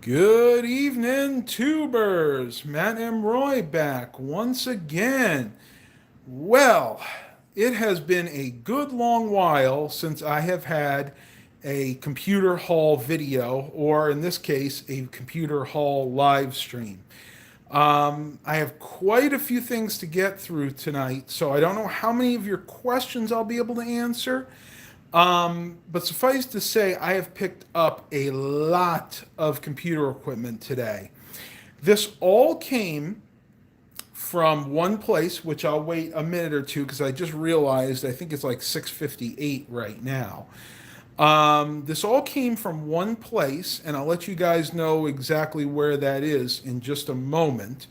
Good evening, tubers. Matt M. Roy back once again. Well, it has been a good long while since I have had a computer hall video, or in this case, a computer hall live stream. I have quite a few things to get through tonight, so I don't know how many of your questions I'll be able to answer. But suffice to say, I have picked up a lot of computer equipment today. This all came from one place, which I'll wait a minute or two because I just realized I think it's like 6:58 right now. This all came from one place, and I'll let you guys know exactly where that is in just a moment.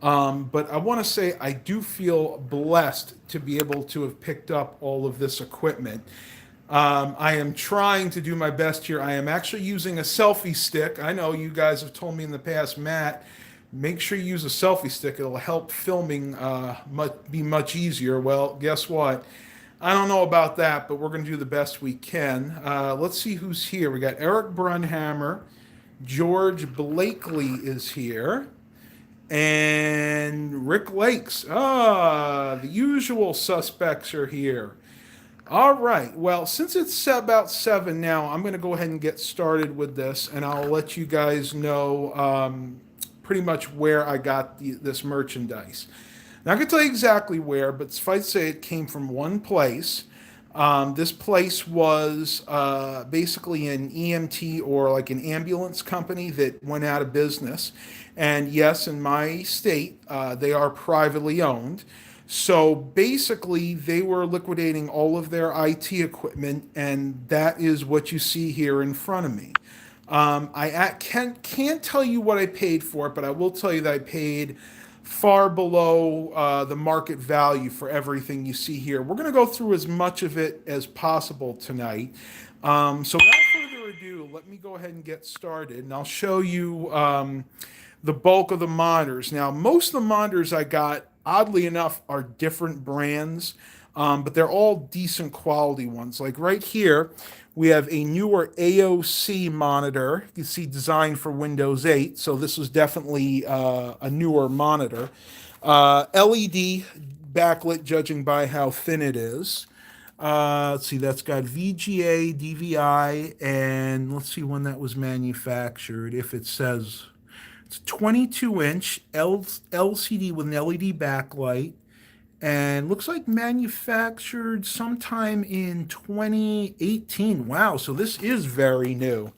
But I want to say I do feel blessed to be able to have picked up all of this equipment. I am trying to do my best here. I am actually using a selfie stick. I know you guys have told me in the past, Matt, make sure you use a selfie stick. It'll help filming be much easier. Well, guess what? I don't know about that, but we're going to do the best we can. Let's see who's here. We got Eric Brunhammer. George Blakely is here. And Rick Lakes. The usual suspects are here. All right. Well, since it's about 7 now, I'm going to go ahead and get started with this, and I'll let you guys know pretty much where I got this merchandise. Now, I can tell you exactly where, but suffice to say it came from one place. This place was basically an EMT or like an ambulance company that went out of business. And yes, in my state, they are privately owned. So basically, they were liquidating all of their IT equipment, and that is what you see here in front of me. Can't tell you what I paid for it, but I will tell you that I paid far below the market value for everything you see here. We're going to go through as much of it as possible tonight. So without further ado, let me go ahead and get started, and I'll show you the bulk of the monitors. Now, most of the monitors I got, oddly enough, are different brands, but they're all decent quality ones. Like right here, we have a newer AOC monitor. You can see designed for Windows 8, so this was definitely a newer monitor. LED backlit, judging by how thin it is. Let's see, that's got VGA, DVI, and let's see when that was manufactured, if it says. It's a 22-inch LCD with an LED backlight, and looks like manufactured sometime in 2018. Wow, so this is very new.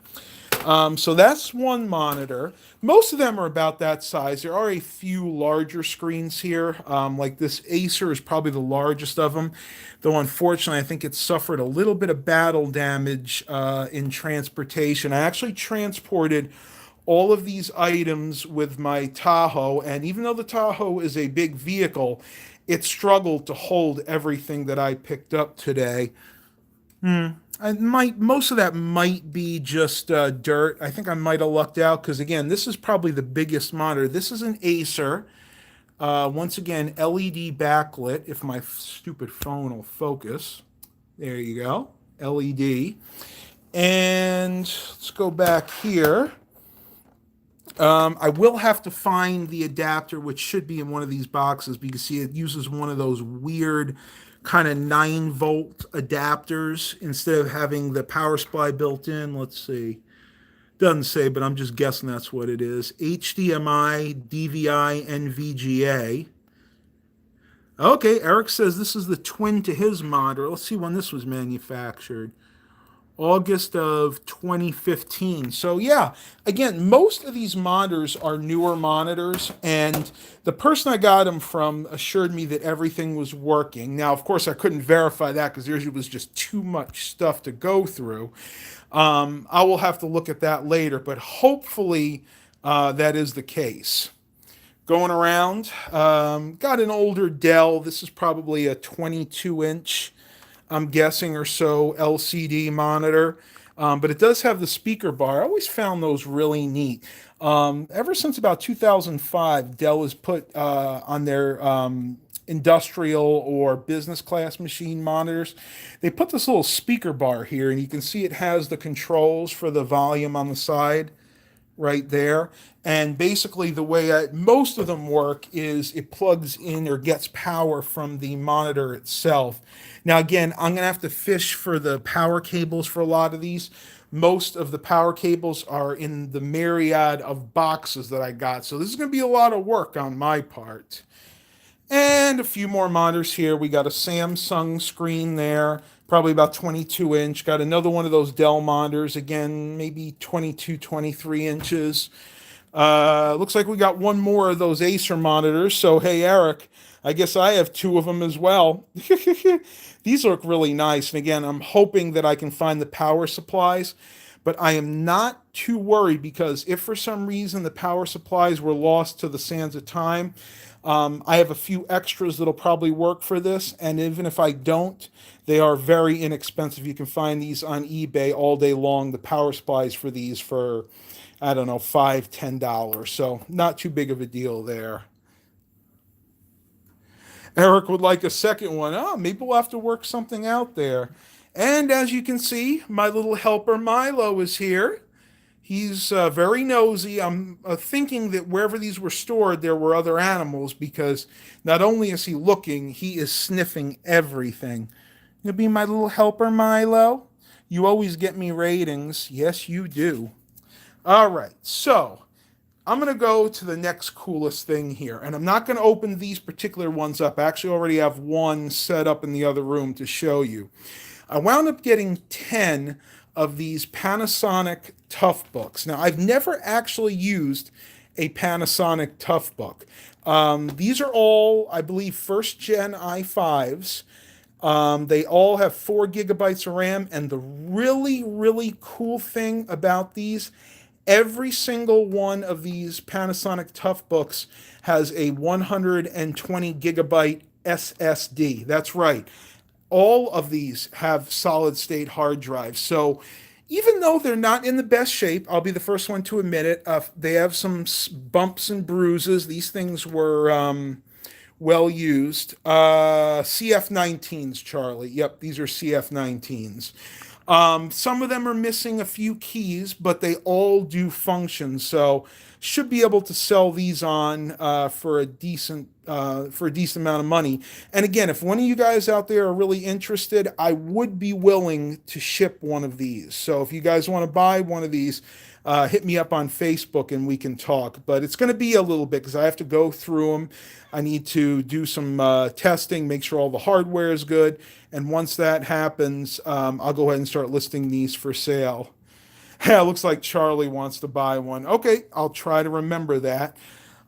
So that's one monitor. Most of them are about that size. There are a few larger screens here. Like this Acer is probably the largest of them, though unfortunately I think it suffered a little bit of battle damage in transportation. I actually transported all of these items with my Tahoe, and even though the Tahoe is a big vehicle, it struggled to hold everything that I picked up today. Most of that might be just dirt. I think I might have lucked out because again, this is probably the biggest monitor. This is an Acer. Once again, LED backlit. If my stupid phone will focus, there you go, LED. And let's go back here. I will have to find the adapter, which should be in one of these boxes, because see, it uses one of those weird kind of 9-volt adapters instead of having the power supply built in. Let's see. Doesn't say, but I'm just guessing that's what it is. HDMI, DVI, and VGA. Okay, Eric says this is the twin to his monitor. Let's see when this was manufactured. August of 2015. So yeah, again, most of these monitors are newer monitors, and the person I got them from assured me that everything was working. Now, of course, I couldn't verify that because there was just too much stuff to go through. I will have to look at that later, but hopefully that is the case. Going around, got an older Dell. This is probably a 22-inch, I'm guessing, or so LCD monitor. But it does have the speaker bar. I always found those really neat. Ever since about 2005, Dell has put on their industrial or business class machine monitors, they put this little speaker bar here, and you can see it has the controls for the volume on the side. right there. And basically, the way most of them work is it plugs in or gets power from the monitor itself. Now, again, I'm going to have to fish for the power cables for a lot of these. Most of the power cables are in the myriad of boxes that I got. So, this is going to be a lot of work on my part. And a few more monitors here. We got a Samsung screen there, probably about 22 inch. Got another one of those Dell monitors, again, maybe 22, 23 inches. Looks like we got one more of those Acer monitors. So, hey, Eric, I guess I have two of them as well. These look really nice. And again, I'm hoping that I can find the power supplies, but I am not too worried because if for some reason the power supplies were lost to the sands of time, I have a few extras that'll probably work for this. And even if I don't, they are very inexpensive. You can find these on eBay all day long. The power supplies for these for, I don't know, $5, $10. So not too big of a deal there. Eric would like a second one. Oh, maybe we'll have to work something out there. And as you can see, my little helper Milo is here. He's very nosy. I'm thinking that wherever these were stored, there were other animals because not only is he looking, he is sniffing everything. You'll be my little helper, Milo. You always get me ratings. Yes, you do. All right, so I'm going to go to the next coolest thing here. And I'm not going to open these particular ones up. I actually already have one set up in the other room to show you. I wound up getting 10 of these Panasonic Toughbooks. Now, I've never actually used a Panasonic Toughbook. These are all, I believe, first gen i5s. They all have 4 gigabytes of RAM. And the really, really cool thing about these, every single one of these Panasonic Toughbooks has a 120 gigabyte SSD. That's right. All of these have solid state hard drives. So even though they're not in the best shape, I'll be the first one to admit it. They have some bumps and bruises. These things were well used. CF19s, Charlie. Yep, these are CF19s. Some of them are missing a few keys, but they all do function. So should be able to sell these on for a decent amount of money. And again, if one of you guys out there are really interested, I would be willing to ship one of these. So if you guys want to buy one of these, hit me up on Facebook and we can talk. But it's going to be a little bit because I have to go through them. I need to do some testing, make sure all the hardware is good. And once that happens, I'll go ahead and start listing these for sale. Yeah, it looks like Charlie wants to buy one. Okay, I'll try to remember that.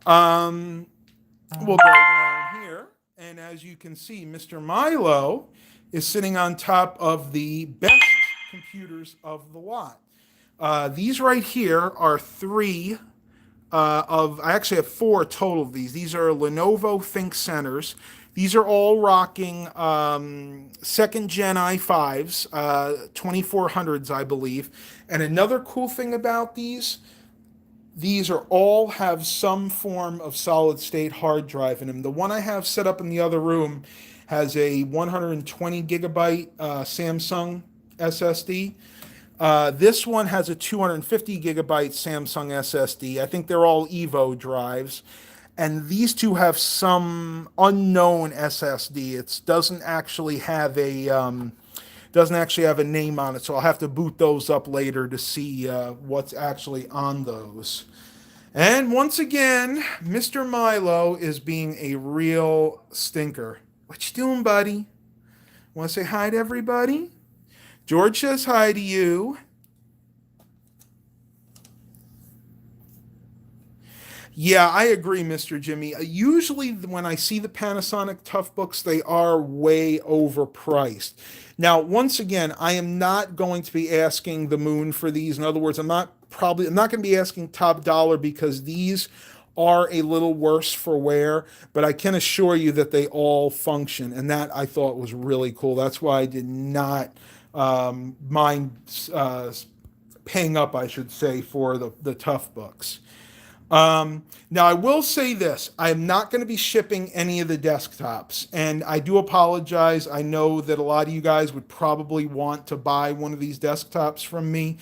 We'll go down here. And as you can see, Mr. Milo is sitting on top of the best computers of the lot. These right here are I actually have four total of these. These are Lenovo ThinkCenters. These are all rocking second gen i5s, 2400s, I believe. And another cool thing about these are all have some form of solid state hard drive in them. The one I have set up in the other room has a 120 gigabyte Samsung SSD. This one has a 250 gigabyte Samsung SSD. I think they're all Evo drives. And these two have some unknown SSD. It doesn't actually have a name on it, so I'll have to boot those up later to see what's actually on those. And once again, Mr. Milo is being a real stinker. What you doing, buddy? Want to say hi to everybody? George says hi to you. Yeah, I agree, Mr. Jimmy. Usually, when I see the Panasonic Toughbooks, they are way overpriced. Now, once again, I am not going to be asking the moon for these. In other words, I'm not going to be asking top dollar because these are a little worse for wear, but I can assure you that they all function, and that I thought was really cool. That's why I did not mind paying up, I should say, for the Toughbooks. Now, I will say this. I am not going to be shipping any of the desktops, and I do apologize. I know that a lot of you guys would probably want to buy one of these desktops from me,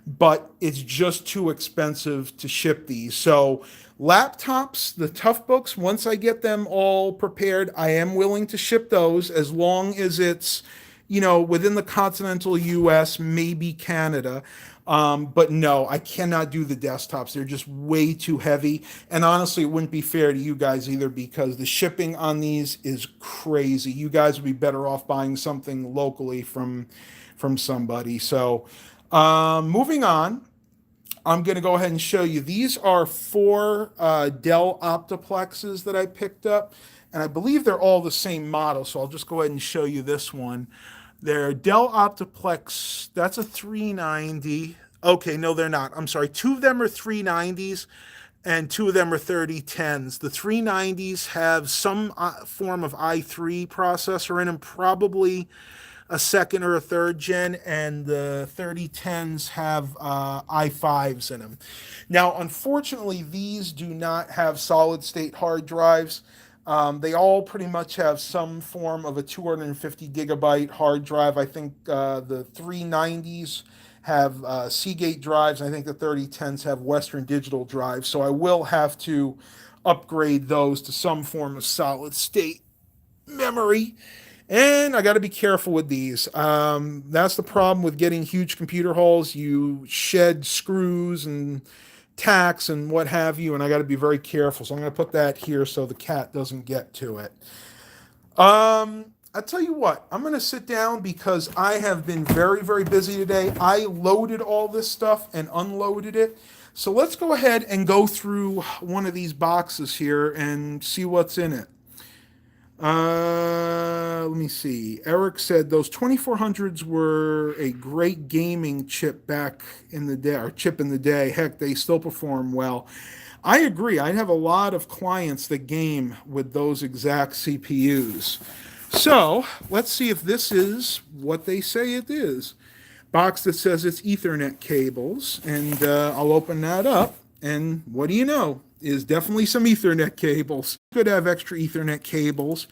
but it's just too expensive to ship these. So laptops, the Toughbooks, once I get them all prepared, I am willing to ship those as long as it's, within the continental US, maybe Canada. But no, I cannot do the desktops. They're just way too heavy. And honestly, it wouldn't be fair to you guys either because the shipping on these is crazy. You guys would be better off buying something locally from somebody. So, moving on, I'm going to go ahead and show you. These are four Dell Optiplexes that I picked up, and I believe they're all the same model. So I'll just go ahead and show you this one. They're Dell Optiplex. That's a 390. Okay, no, they're not. I'm sorry. Two of them are 390s and two of them are 3010s. The 390s have some form of i3 processor in them, probably a second or a third gen, and the 3010s have i5s in them. Now, unfortunately, these do not have solid state hard drives. They all pretty much have some form of a 250 gigabyte hard drive. I think the 390s have Seagate drives. I think the 3010s have Western Digital drives. So I will have to upgrade those to some form of solid state memory. And I got to be careful with these. That's the problem with getting huge computer halls. You shed screws and tacks and what have you, and I got to be very careful. So I'm going to put that here so the cat doesn't get to it. I'll tell you what, I'm going to sit down because I have been very, very busy today. I loaded all this stuff and unloaded it. So let's go ahead and go through one of these boxes here and see what's in it. Let me see. Eric said those 2400s were a great gaming chip back in the day, or chip in the day. Heck, they still perform well. I agree. I have a lot of clients that game with those exact CPUs. So let's see if this is what they say it is. Box that says it's Ethernet cables, and I'll open that up. And what do you know? Is definitely some Ethernet cables. Could have extra Ethernet cables.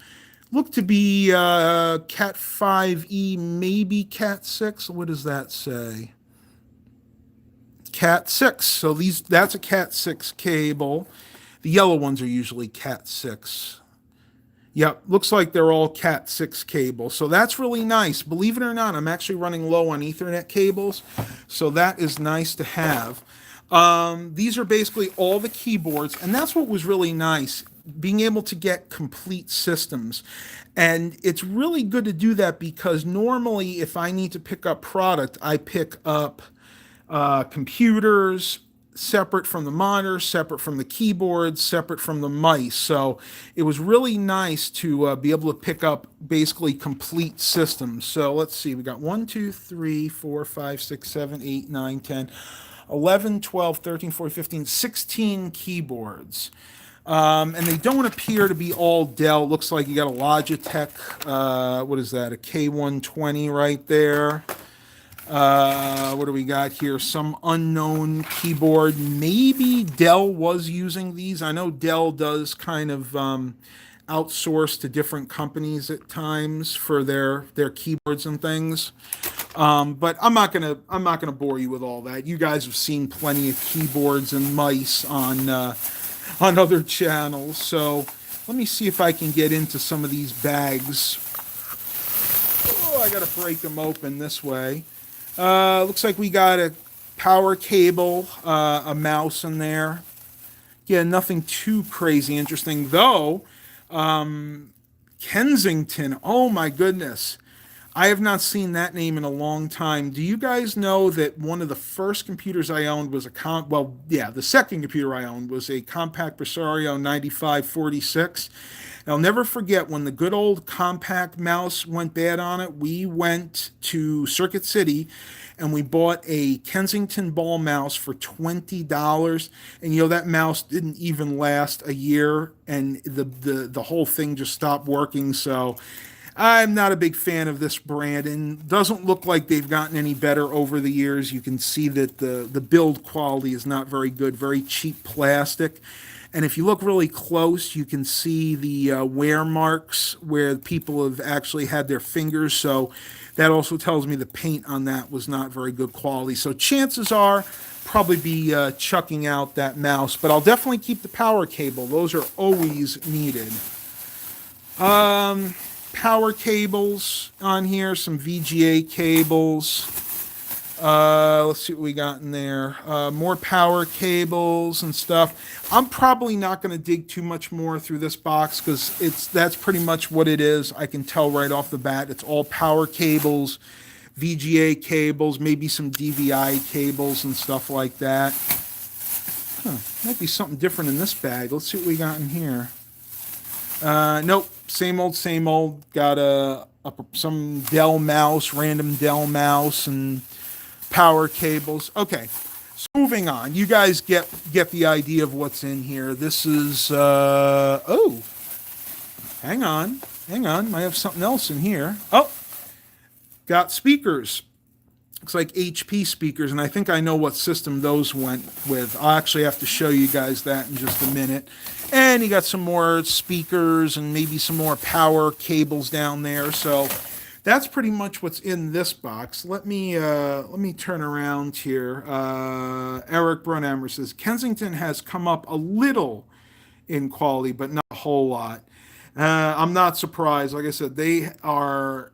Look to be Cat 5e, maybe Cat 6. What does that say? Cat 6. So that's a Cat 6 cable. The yellow ones are usually Cat 6. Yep, looks like they're all Cat 6 cables. So that's really nice. Believe it or not, I'm actually running low on Ethernet cables. So that is nice to have. These are basically all the keyboards, and that's what was really nice, being able to get complete systems. And it's really good to do that because normally if I need to pick up product, I pick up computers separate from the monitor, separate from the keyboards, separate from the mice. So it was really nice to be able to pick up basically complete systems. So let's see, we got 1, 2, 3, 4, 5, 6, 7, 8, 9, 10, 11, 12, 13, 14, 15, 16 keyboards. And they don't appear to be all Dell. Looks like you got a Logitech, what is that, a K120 right there. What do we got here? Some unknown keyboard. Maybe Dell was using these. I know Dell does kind of outsource to different companies at times for their keyboards and things. But I'm not gonna bore you with all that. You guys have seen plenty of keyboards and mice on other channels. So let me see if I can get into some of these bags. Oh, I gotta break them open this way. Looks like we got a power cable, a mouse in there. Yeah, nothing too crazy interesting though. Kensington. Oh my goodness. I have not seen that name in a long time. Do you guys know that one of the first computers I owned was the second computer I owned was a Compaq Presario 9546. And I'll never forget when the good old Compaq mouse went bad on it. We went to Circuit City and we bought a Kensington ball mouse for $20. And that mouse didn't even last a year, and the whole thing just stopped working. So I'm not a big fan of this brand, and doesn't look like they've gotten any better over the years. You can see that the build quality is not very good, very cheap plastic. And if you look really close, you can see the wear marks where people have actually had their fingers. So that also tells me the paint on that was not very good quality. So chances are probably be chucking out that mouse, but I'll definitely keep the power cable. Those are always needed. Power cables on here, some VGA cables. Let's see what we got in there. More power cables and stuff. I'm probably not going to dig too much more through this box because that's pretty much what it is. I can tell right off the bat. It's all power cables, VGA cables, maybe some DVI cables and stuff like that. Might be something different in this bag. Let's see what we got in here. Nope, same old, same old. Got some Dell mouse, random Dell mouse, and power cables. Okay, so moving on. You guys get the idea of what's in here. This is oh, hang on. I have something else in here. Oh, got speakers. Looks like HP speakers, and I think I know what system those went with. I'll actually have to show you guys that in just a minute. And you got some more speakers and maybe some more power cables down there. So that's pretty much what's in this box. Let me turn around here. Eric Brunhammer says Kensington has come up a little in quality, but not a whole lot. I'm not surprised. Like I said, they are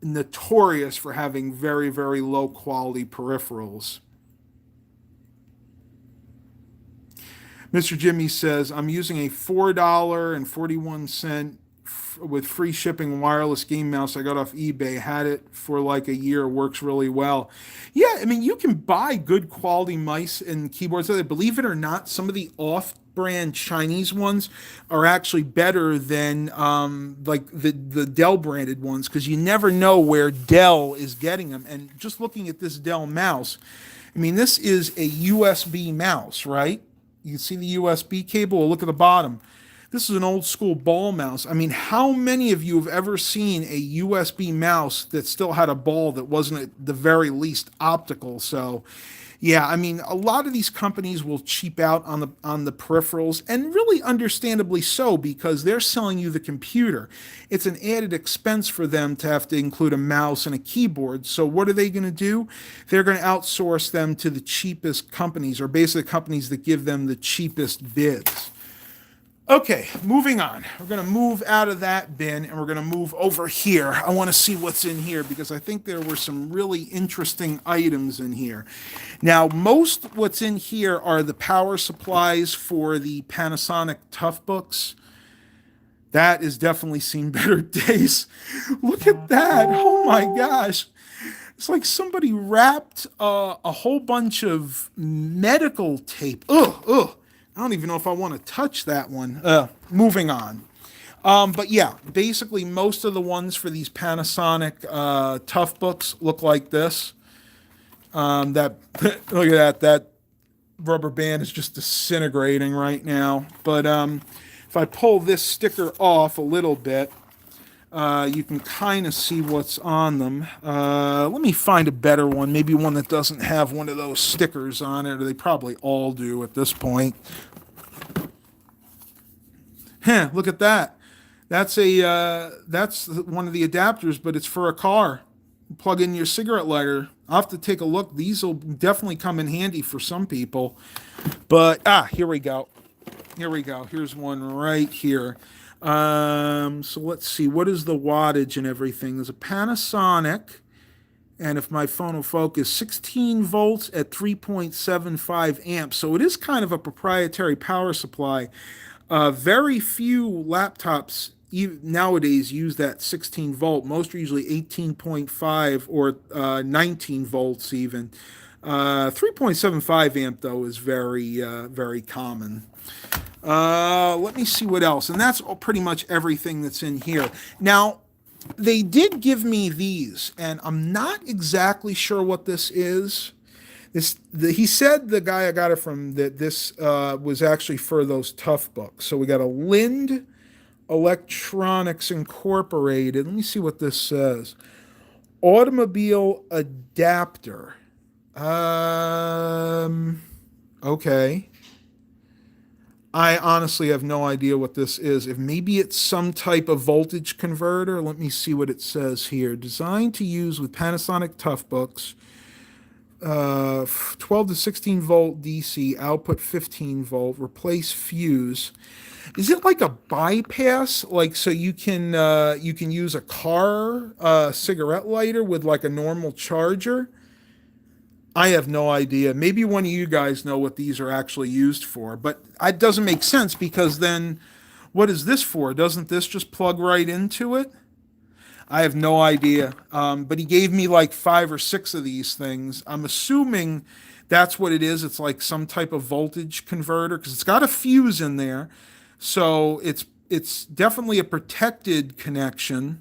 notorious for having very, very low quality peripherals. Mr. Jimmy says, I'm using a $4.41 with free shipping wireless game mouse I got off eBay. Had it for like a year. Works really well. Yeah, I mean, you can buy good quality mice and keyboards. Believe it or not, some of the off-brand Chinese ones are actually better than like the Dell branded ones because you never know where Dell is getting them. And just looking at this Dell mouse, I mean, this is a USB mouse, right? You can see the USB cable. Look at the bottom. This is an old school ball mouse. I mean, how many of you have ever seen a USB mouse that still had a ball that wasn't at the very least optical? So, yeah, I mean, a lot of these companies will cheap out on the peripherals, and really understandably so because they're selling you the computer. It's an added expense for them to have to include a mouse and a keyboard. So what are they going to do? They're going to outsource them to the cheapest companies, or basically companies that give them the cheapest bids. Okay, moving on. We're going to move out of that bin and we're going to move over here. I want to see what's in here because I think there were some really interesting items in here. Now, most what's in here are the power supplies for the Panasonic Toughbooks. That has definitely seen better days. Look at that. Oh my gosh. It's like somebody wrapped a whole bunch of medical tape. Ugh. I don't even know if I want to touch that one. Moving on. But yeah, basically most of the ones for these Panasonic Toughbooks look like this. Look at that. That rubber band is just disintegrating right now. But if I pull this sticker off a little bit, you can kind of see what's on them. Let me find a better one, maybe one that doesn't have one of those stickers on it, or they probably all do at this point. Look at that. That's one of the adapters, but it's for a car. Plug in your cigarette lighter. I'll have to take a look. These will definitely come in handy for some people. But here we go. Here's one right here. So let's see, what is the wattage and everything? There's a Panasonic, and if my phone will focus, 16 volts at 3.75 amps. So it is kind of a proprietary power supply. Very few laptops nowadays use that 16 volt. Most are usually 18.5 or 19 volts even. 3.75 amp though is very common. Let me see what else. And that's pretty much everything that's in here. Now, they did give me these, and I'm not exactly sure what this is. He said, the guy I got it from, that this was actually for those Toughbooks. So we got a Lind Electronics Incorporated. Let me see what this says. Automobile adapter. Okay. I honestly have no idea what this is. If maybe it's some type of voltage converter. Let me see what it says here. Designed to use with Panasonic Toughbooks. 12 to 16 volt DC, output 15 volt, replace fuse. Is it like a bypass? Like so you can use a car cigarette lighter with like a normal charger? I have no idea. Maybe one of you guys know what these are actually used for, but it doesn't make sense because then what is this for? Doesn't this just plug right into it? I have no idea. But he gave me like five or six of these things. I'm assuming that's what it is. It's like some type of voltage converter because it's got a fuse in there. So it's definitely a protected connection.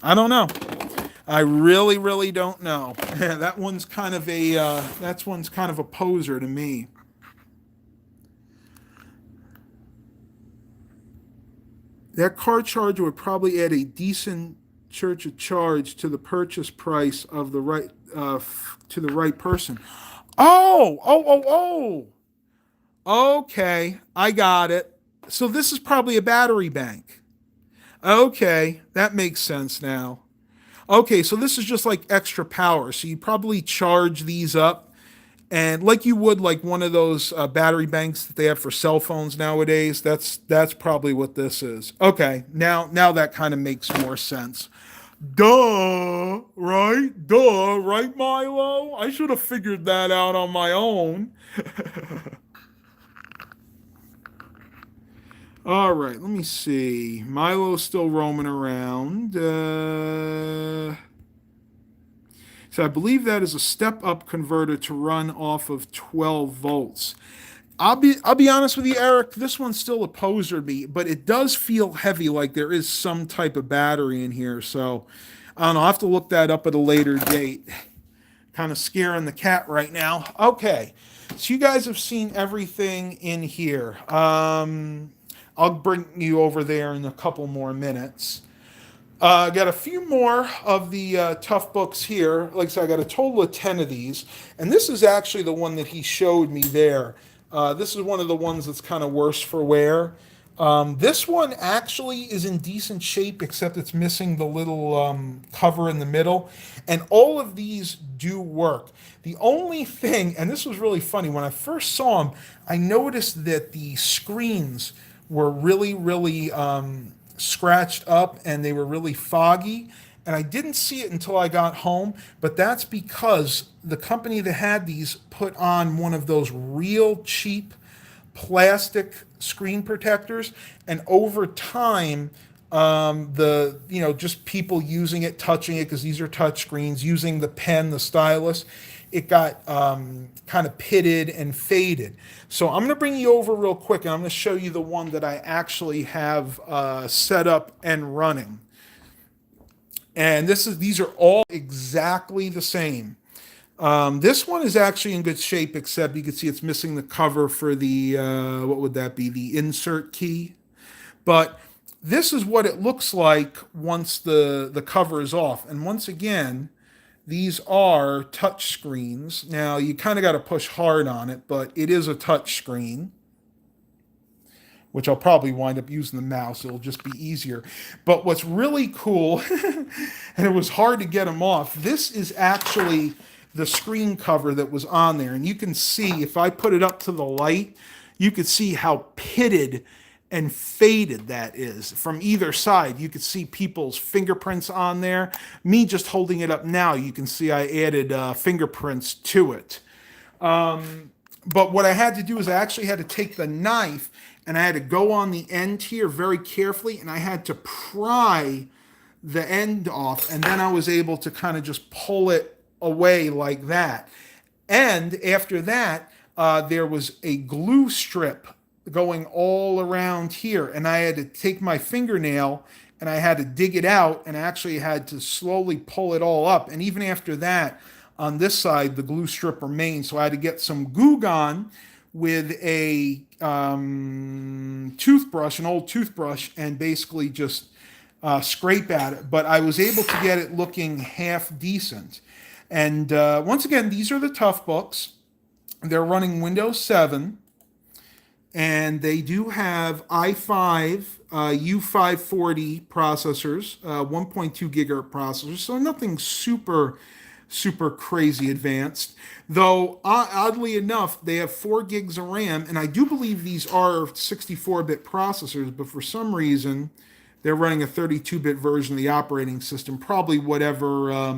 I don't know. I really, really don't know. That one's kind of a that's one's kind of a poser to me. That car charger would probably add a decent church of charge to the purchase price of the right to the right person. Oh. Okay, I got it. So this is probably a battery bank. Okay, that makes sense now. Okay, so this is just like extra power. So you probably charge these up and like you would like one of those battery banks that they have for cell phones nowadays. That's probably what this is. Okay, now that kind of makes more sense. Duh, right, Milo? I should have figured that out on my own. All right, let me see. Milo's still roaming around. So I believe that is a step-up converter to run off of 12 volts. I'll be honest with you, Eric. This one's still a poser to me, but it does feel heavy, like there is some type of battery in here. So I don't know. I'll have to look that up at a later date. Kind of scaring the cat right now. Okay, so you guys have seen everything in here. I'll bring you over there in a couple more minutes. Got a few more of the tough books here. Like I said, I got a total of 10 of these. And this is actually the one that he showed me there. This is one of the ones that's kind of worse for wear. This one actually is in decent shape, except it's missing the little cover in the middle. And all of these do work. The only thing, and this was really funny, when I first saw them, I noticed that the screens were really, really scratched up and they were really foggy. And I didn't see it until I got home, but that's because the company that had these put on one of those real cheap plastic screen protectors, and over time, the just people using it, touching it because these are touch screens, using the pen, the stylus, it got kind of pitted and faded. So I'm going to bring you over real quick, and I'm going to show you the one that I actually have set up and running. And these are all exactly the same. This one is actually in good shape, except you can see it's missing the cover for the, what would that be? The insert key. But this is what it looks like once the cover is off. And once again, these are touch screens. Now, you kind of got to push hard on it, but it is a touch screen, which I'll probably wind up using the mouse. It'll just be easier. But what's really cool, and it was hard to get them off, this is actually the screen cover that was on there. And you can see, if I put it up to the light, you could see how pitted and faded that is from either side. You could see people's fingerprints on there. Me just holding it up now, you can see I added fingerprints to it. But what I had to do is I actually had to take the knife and I had to go on the end here very carefully, and I had to pry the end off, and then I was able to kind of just pull it away like that. And after that, there was a glue strip going all around here, and I had to take my fingernail and I had to dig it out, and I actually had to slowly pull it all up. And even after that, on this side, the glue strip remained, so I had to get some Goo Gone with a toothbrush, an old toothbrush, and basically just scrape at it. But I was able to get it looking half decent. And once again, these are the tough books. They're running Windows 7. and they do have i5 U540 processors, 1.2 gigahertz processors, so nothing super crazy advanced. Though oddly enough, they have 4 gigs of RAM, and I do believe these are 64-bit processors, but for some reason they're running a 32-bit version of the operating system, probably whatever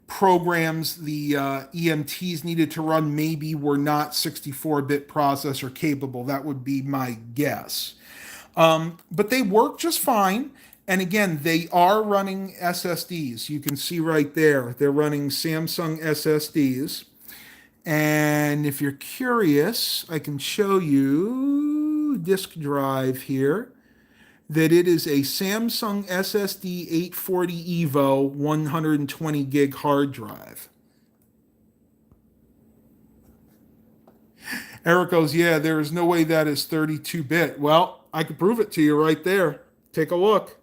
programs the EMTs needed to run maybe were not 64-bit processor capable. That would be my guess. But they work just fine. And again, they are running SSDs. You can see right there, they're running Samsung SSDs. And if you're curious, I can show you disk drive here that it is a Samsung SSD 840 EVO 120 gig hard drive. Eric goes, yeah, there is no way that is 32-bit. Well, I could prove it to you right there. Take a look.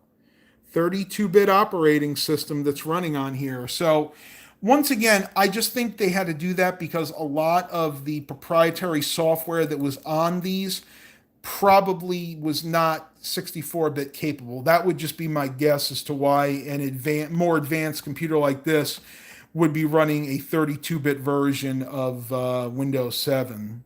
32-bit operating system that's running on here. So once again, I just think they had to do that because a lot of the proprietary software that was on these probably was not 64-bit capable. That would just be my guess as to why an more advanced computer like this would be running a 32-bit version of Windows 7.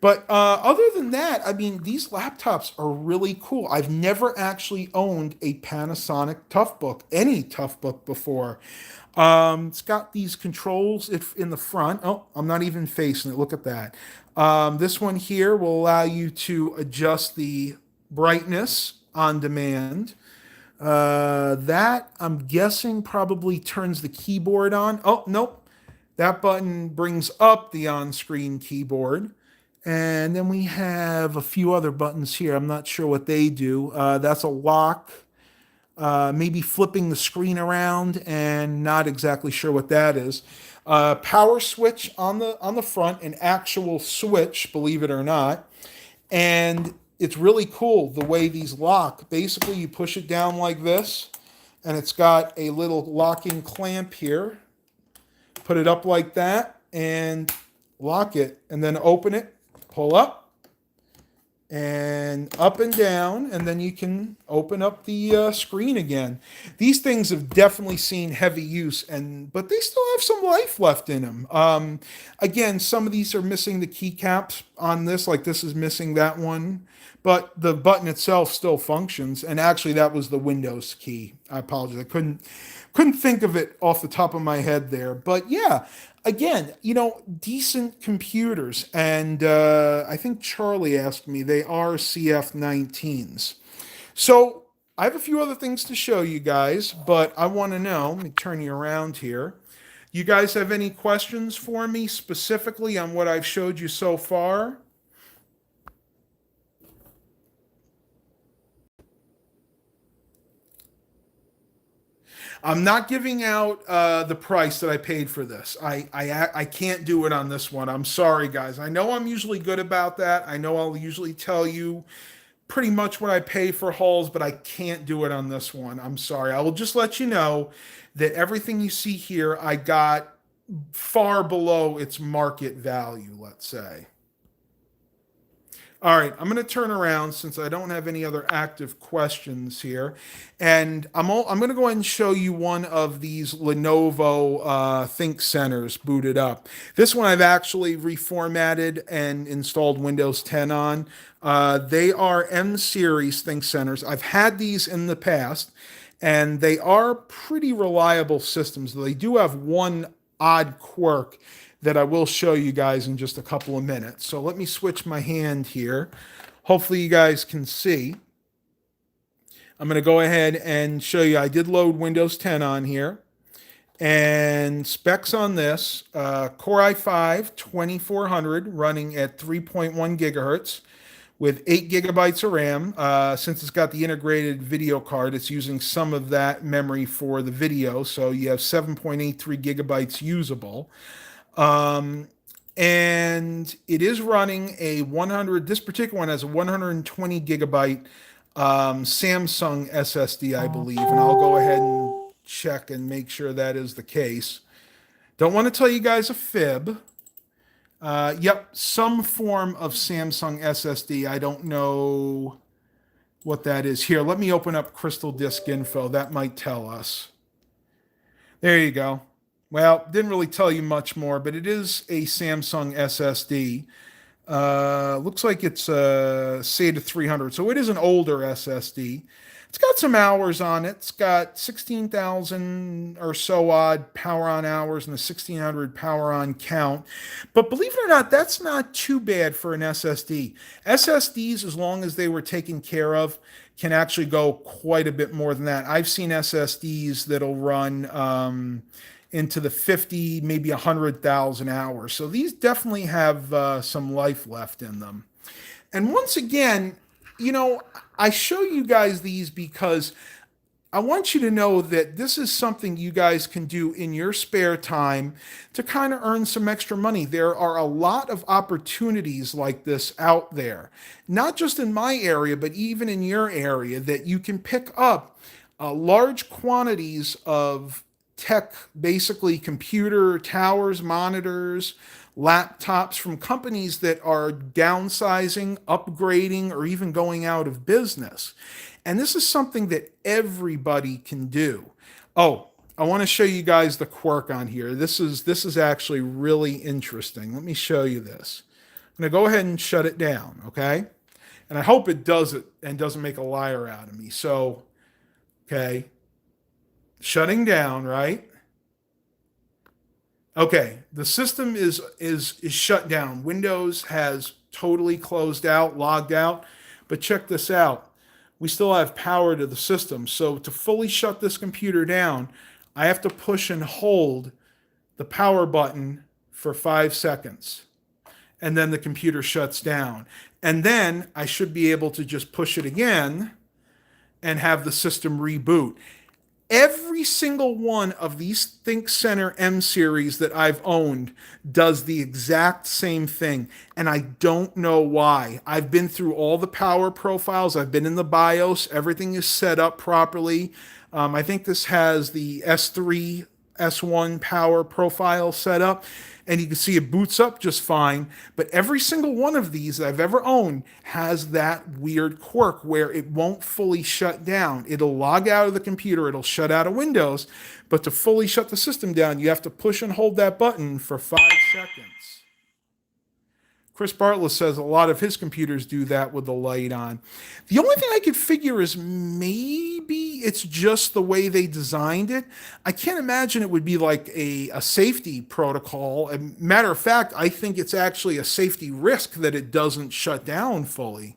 But other than that, I mean, these laptops are really cool. I've never actually owned a Panasonic Toughbook, any Toughbook before. It's got these controls in the front. Oh, I'm not even facing it. Look at that. This one here will allow you to adjust the brightness on demand. That, I'm guessing, probably turns the keyboard on. Oh, nope. That button brings up the on-screen keyboard. And then we have a few other buttons here. I'm not sure what they do. That's a lock, maybe flipping the screen around, and not exactly sure what that is. Power switch on the front, an actual switch, believe it or not. And it's really cool the way these lock. Basically, you push it down like this, and it's got a little locking clamp here. Put it up like that, and lock it, and then open it. Pull up and up and down, and then you can open up the screen again. These things have definitely seen heavy use, but they still have some life left in them. Again, some of these are missing the keycaps on this, like this is missing that one, but the button itself still functions. And actually, that was the Windows key. I apologize, I couldn't think of it off the top of my head there, but yeah. Again, decent computers. And I think Charlie asked me, they are CF19s. So I have a few other things to show you guys, but I want to know, let me turn you around here. You guys have any questions for me specifically on what I've showed you so far? I'm not giving out the price that I paid for this. I can't do it on this one. I'm sorry, guys. I know I'm usually good about that. I know I'll usually tell you pretty much what I pay for hauls, but I can't do it on this one. I'm sorry. I will just let you know that everything you see here, I got far below its market value, let's say. All right, I'm going to turn around since I don't have any other active questions here, and I'm going to go ahead and show you one of these Lenovo Think Centers booted up. This one I've actually reformatted and installed Windows 10 on. They are M series Think Centers. I've had these in the past, and they are pretty reliable systems. They do have one odd quirk that I will show you guys in just a couple of minutes. So let me switch my hand here. Hopefully you guys can see. I'm going to go ahead and show you. I did load Windows 10 on here. And specs on this, Core i5 2400 running at 3.1 gigahertz with 8 gigabytes of RAM. Since it's got the integrated video card, it's using some of that memory for the video. So you have 7.83 gigabytes usable. And it is running a 100, this particular one has a 120 gigabyte Samsung SSD, I believe. And I'll go ahead and check and make sure that is the case. Don't want to tell you guys a fib. Yep, some form of Samsung SSD. I don't know what that is. Here, let me open up Crystal Disk Info. That might tell us. There you go. Well, didn't really tell you much more, but it is a Samsung SSD. Looks like it's a SATA 300, so it is an older SSD. It's got some hours on it. It's got 16,000 or so odd power on hours and a 1600 power on count. But believe it or not, that's not too bad for an SSD. SSDs, as long as they were taken care of, can actually go quite a bit more than that. I've seen SSDs that'll run into the 50, maybe 100,000 hours. So these definitely have some life left in them. And once again, I show you guys these because I want you to know that this is something you guys can do in your spare time to kind of earn some extra money. There are a lot of opportunities like this out there, not just in my area, but even in your area, that you can pick up large quantities of tech, basically computer towers, monitors, laptops from companies that are downsizing, upgrading, or even going out of business. And this is something that everybody can do. Oh, I want to show you guys the quirk on here. This is actually really interesting. Let me show you this. I'm going to go ahead and shut it down, okay? And I hope it does it and doesn't make a liar out of me. So, okay, shutting down, right? Okay, the system is shut down. Windows has totally closed out, logged out. But check this out. We still have power to the system. So to fully shut this computer down, I have to push and hold the power button for 5 seconds. And then the computer shuts down. And then I should be able to just push it again and have the system reboot. Every single one of these ThinkCentre M series that I've owned does the exact same thing, and I don't know why. I've been through all the power profiles. I've been in the BIOS. Everything is set up properly. I think this has the S3, S1 power profile set up, and you can see it boots up just fine. But every single one of these I've ever owned has that weird quirk where it won't fully shut down. It'll log out of the computer, it'll shut out of Windows, but to fully shut the system down, you have to push and hold that button for 5 seconds. Chris Bartlett says a lot of his computers do that with the light on. The only thing I could figure is maybe it's just the way they designed it. I can't imagine it would be like a safety protocol. And matter of fact, I think it's actually a safety risk that it doesn't shut down fully.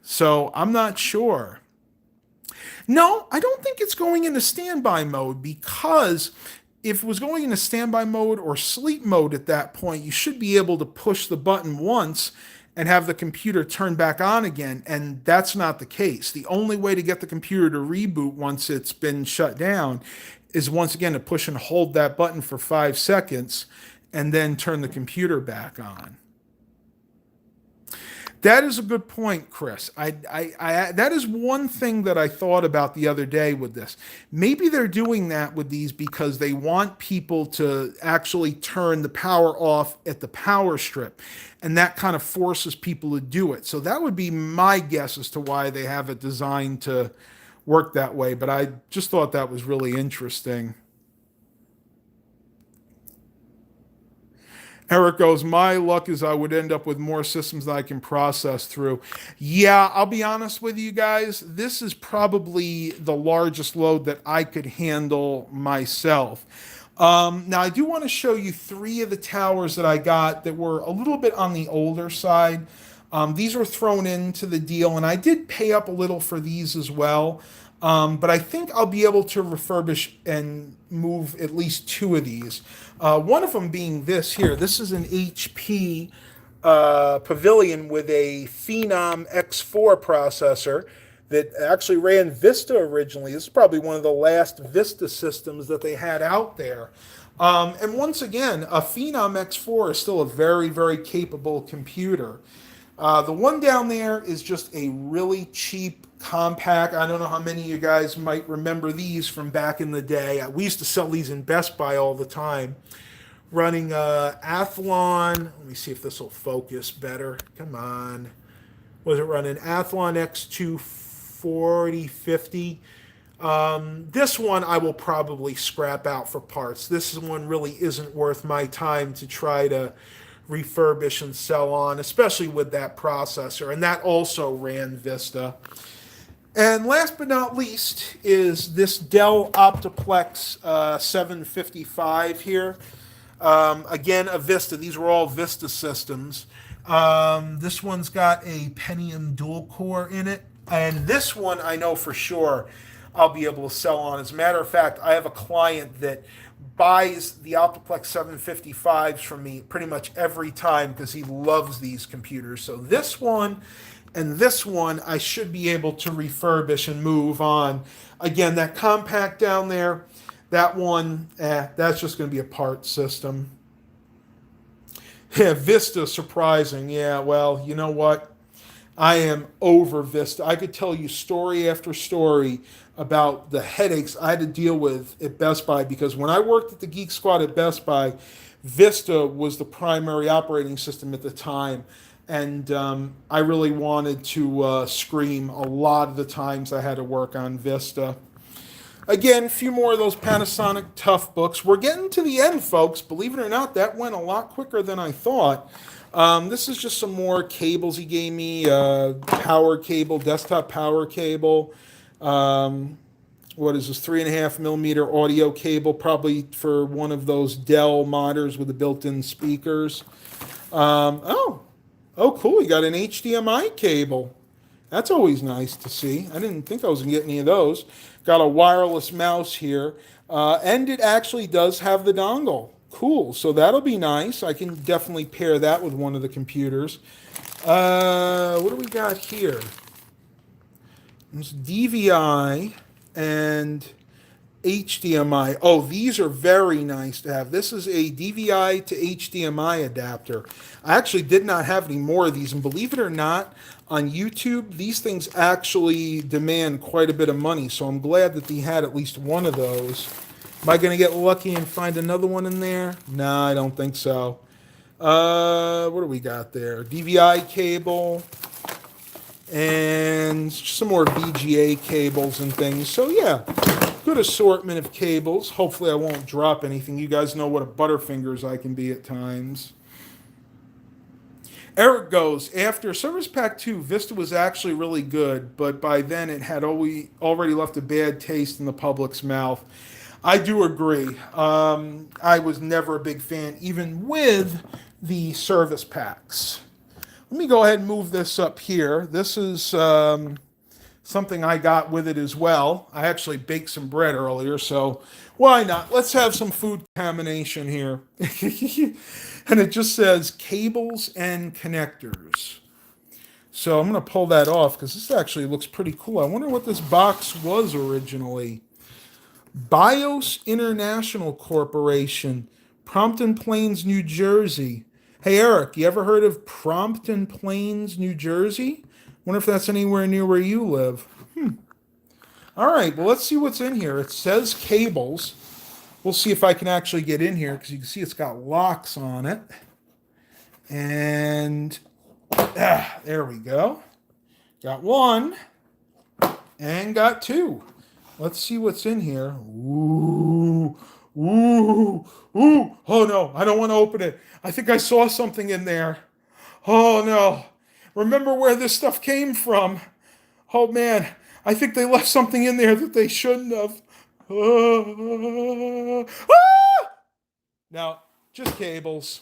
So I'm not sure. No, I don't think it's going into standby mode because if it was going into standby mode or sleep mode at that point, you should be able to push the button once and have the computer turn back on again. And that's not the case. The only way to get the computer to reboot once it's been shut down is once again to push and hold that button for 5 seconds and then turn the computer back on. That is a good point, Chris. That is one thing that I thought about the other day with this. Maybe they're doing that with these because they want people to actually turn the power off at the power strip, and that kind of forces people to do it. So that would be my guess as to why they have it designed to work that way. But I just thought that was really interesting. Eric goes, my luck is I would end up with more systems that I can process through. Yeah, I'll be honest with you guys. This is probably the largest load that I could handle myself. Now, I do want to show you 3 of the towers that I got that were a little bit on the older side. These were thrown into the deal, and I did pay up a little for these as well. But I think I'll be able to refurbish and move at least 2 of these. One of them being this here. This is an HP Pavilion with a Phenom X4 processor that actually ran Vista originally. This is probably one of the last Vista systems that they had out there. And once again, a Phenom X4 is still a very, very capable computer. The one down there is just a really cheap, compact. I don't know how many of you guys might remember these from back in the day. We used to sell these in Best Buy all the time running Athlon. Let me see if this will focus better. Come on. Was it running Athlon X2 4050? This one I will probably scrap out for parts. This one really isn't worth my time to try to refurbish and sell on, especially with that processor. And that also ran Vista. And last but not least is this Dell Optiplex 755 here. Again, a Vista. These were all Vista systems. This one's got a Pentium dual core in it. And this one I know for sure I'll be able to sell on. As a matter of fact, I have a client that buys the Optiplex 755s from me pretty much every time because he loves these computers. So this one and this one I should be able to refurbish and move on. Again, that compact down there, that one, that's just going to be a part system. Yeah, Vista, surprising. Yeah, well, you know what? I am over Vista. I could tell you story after story about the headaches I had to deal with at Best Buy because when I worked at the Geek Squad at Best Buy, Vista was the primary operating system at the time. And I really wanted to scream a lot of the times I had to work on Vista. Again, a few more of those Panasonic Tough books. We're getting to the end, folks. Believe it or not, that went a lot quicker than I thought. This is just some more cables he gave me. Power cable, desktop power cable. What is this? 3.5 millimeter audio cable, probably for one of those Dell monitors with the built-in speakers. Oh, cool. You got an HDMI cable. That's always nice to see. I didn't think I was going to get any of those. Got a wireless mouse here. And it actually does have the dongle. Cool. So that'll be nice. I can definitely pair that with one of the computers. What do we got here? It's DVI and HDMI. Oh, these are very nice to have. This is a DVI to HDMI adapter. I actually did not have any more of these, and believe it or not, on YouTube, these things actually demand quite a bit of money, so I'm glad that they had at least one of those. Am I going to get lucky and find another one in there? No, I don't think so. What do we got there? DVI cable and some more VGA cables and things. So yeah, good assortment of cables. Hopefully I won't drop anything. You guys know what a butterfingers I can be at times. Eric goes, after Service Pack 2, Vista was actually really good, but by then it had already left a bad taste in the public's mouth. I do agree. I was never a big fan, even with the service packs. Let me go ahead and move this up here. This is something I got with it as well. I actually baked some bread earlier, so why not? Let's have some food combination here. And it just says cables and connectors. So I'm going to pull that off because this actually looks pretty cool. I wonder what this box was originally. BIOS International Corporation, Prompton Plains, New Jersey. Hey, Eric, you ever heard of Prompton Plains, New Jersey? Wonder if that's anywhere near where you live. All right, well, let's see what's in here. It says cables. We'll see if I can actually get in here because you can see it's got locks on it. And there we go. Got one and got two. Let's see what's in here. Ooh, ooh, ooh. Oh no, I don't want to open it. I think I saw something in there. Oh no. Remember where this stuff came from. Oh man, I think they left something in there that they shouldn't have. Now, just cables.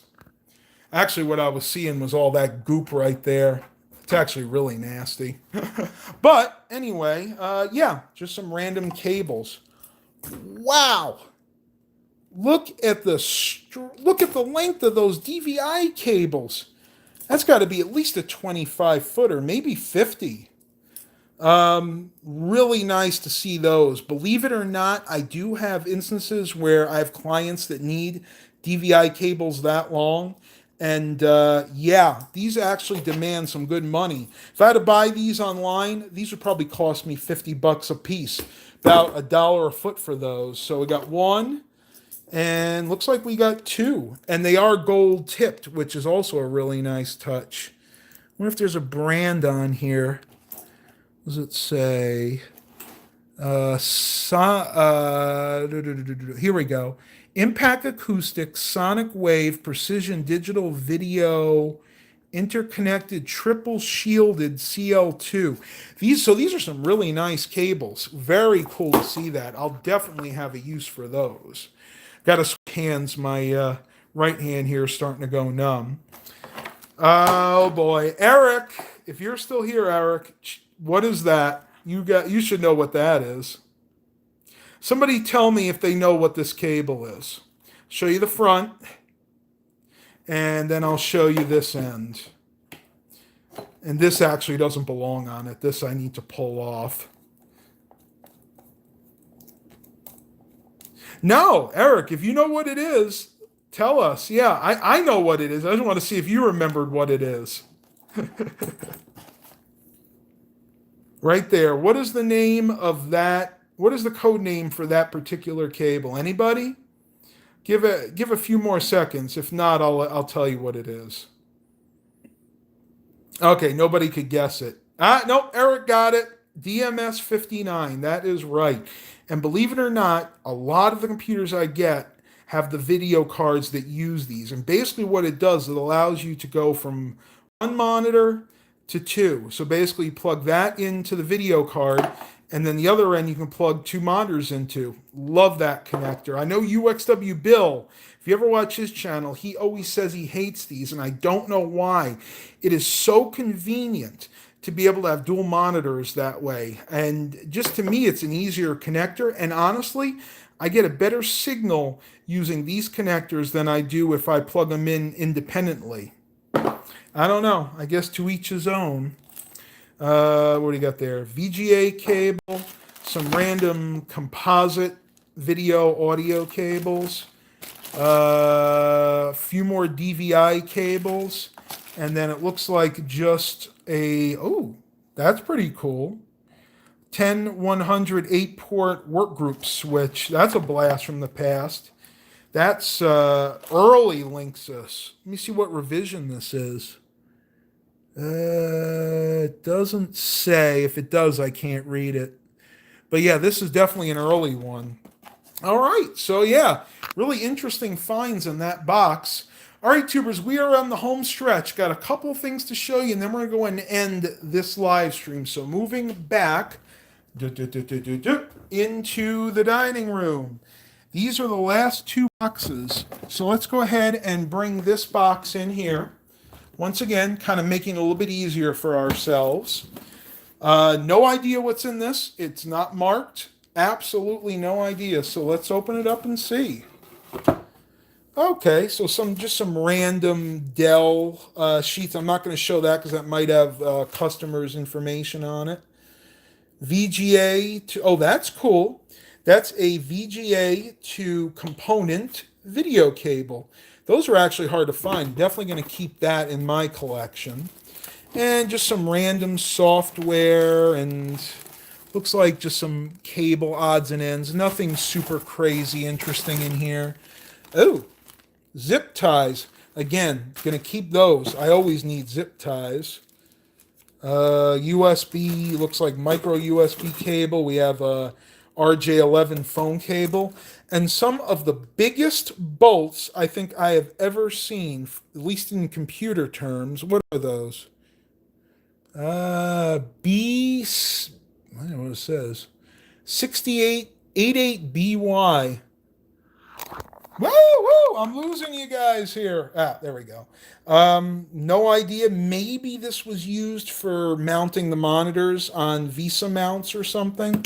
Actually, what I was seeing was all that goop right there. It's actually really nasty. But anyway, yeah, just some random cables. Wow. Look at the length of those DVI cables. That's got to be at least a 25 footer, maybe 50. Really nice to see those. Believe it or not, I do have instances where I have clients that need DVI cables that long. And yeah, these actually demand some good money. If I had to buy these online, these would probably cost me $50 a piece. About $1 a foot for those. So we got 1, And looks like we got two. And they are gold tipped, which is also a really nice touch. I wonder if there's a brand on here. What does it say? Here we go. Impact Acoustics, Sonic Wave, Precision Digital Video, Interconnected Triple Shielded CL2. These are some really nice cables. Very cool to see that. I'll definitely have a use for those. Got to switch hands. My right hand here is starting to go numb. Oh boy, Eric! If you're still here, Eric, what is that? You should know what that is. Somebody tell me if they know what this cable is. Show you the front, and then I'll show you this end. And this actually doesn't belong on it. This I need to pull off. No, Eric, if you know what it is, tell us. Yeah, I know what it is. I just want to see if you remembered what it is. Right there. What is the name of that? What is the code name for that particular cable? Anybody? Give a few more seconds. If not, I'll tell you what it is. Okay, nobody could guess it. Nope, Eric got it. DMS 59. That is right. And believe it or not, a lot of the computers I get have the video cards that use these. And basically what it does, it allows you to go from one monitor to two. So basically you plug that into the video card, and then the other end you can plug two monitors into. Love that connector. I know UXW Bill, if you ever watch his channel, he always says he hates these, and I don't know why. It is so convenient to be able to have dual monitors that way. And just to me, it's an easier connector. And honestly, I get a better signal using these connectors than I do if I plug them in independently. I don't know. I guess to each his own. What do you got there? VGA cable, some random composite video audio cables, a few more DVI cables, and then it looks like just oh, that's pretty cool. 10100 8-port workgroup switch. That's a blast from the past. That's early Linksys. Let me see what revision this is. It doesn't say. If it does, I can't read it. But yeah, this is definitely an early one. All right, so yeah, really interesting finds in that box. All right, tubers, we are on the home stretch. Got a couple things to show you, and then we're going to go and end this live stream. So moving back into the dining room. These are the last two boxes. So let's go ahead and bring this box in here. Once again, kind of making it a little bit easier for ourselves. No idea what's in this. It's not marked. Absolutely no idea. So let's open it up and see. Okay, so just some random Dell sheets. I'm not going to show that because that might have customers' information on it. VGA to, oh, that's cool. That's a VGA to component video cable. Those are actually hard to find. Definitely going to keep that in my collection. And just some random software, and looks like just some cable odds and ends. Nothing super crazy interesting in here. Oh, zip ties. Again, going to keep those. I always need zip ties. USB, looks like micro USB cable. We have a RJ11 phone cable, and some of the biggest bolts I think I have ever seen, at least in computer terms. What are those? I don't know what it says. 6888BY. Woo, woo, I'm losing you guys here. There we go. No idea. Maybe this was used for mounting the monitors on VESA mounts or something.